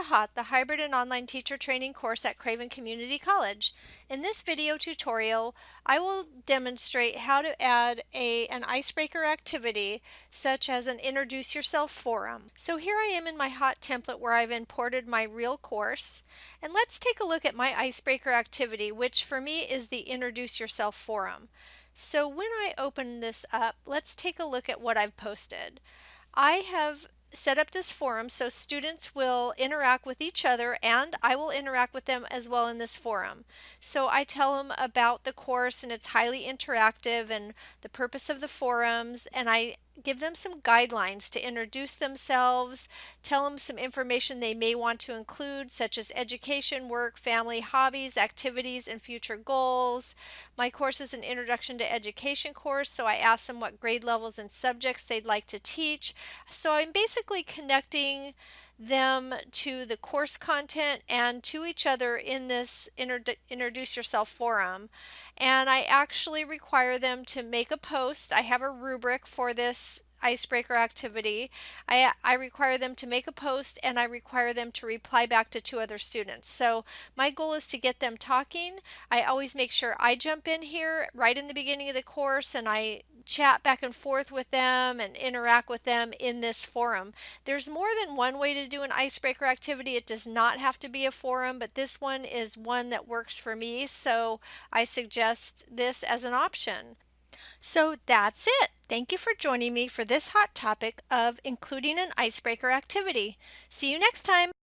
HOTT, the Hybrid and Online Teacher Training course at Craven Community College. In this video tutorial, I will demonstrate how to add an icebreaker activity, such as an Introduce Yourself forum. So here I am in my HOTT template where I've imported my real course. And let's take a look at my icebreaker activity, which for me is the Introduce Yourself forum. So when I open this up, let's take a look at what I've posted. I have set up this forum so students will interact with each other, and I will interact with them as well in this forum. So I tell them about the course, and it's highly interactive, and the purpose of the forums, and I give them some guidelines to introduce themselves, tell them some information they may want to include, such as education, work, family, hobbies, activities, and future goals. My course is an introduction to education course, so I ask them what grade levels and subjects they'd like to teach. So I'm basically connecting them to the course content and to each other in this Introduce Yourself forum. And I actually require them to make a post. I have a rubric for this icebreaker activity. I require them to make a post, and I require them to reply back to 2 other students. So my goal is to get them talking. I always make sure I jump in here right in the beginning of the course, and I chat back and forth with them and interact with them in this forum. There's more than one way to do an icebreaker activity. It does not have to be a forum, but this one is one that works for me, so I suggest this as an option. So that's it. Thank you for joining me for this hot topic of including an icebreaker activity. See you next time.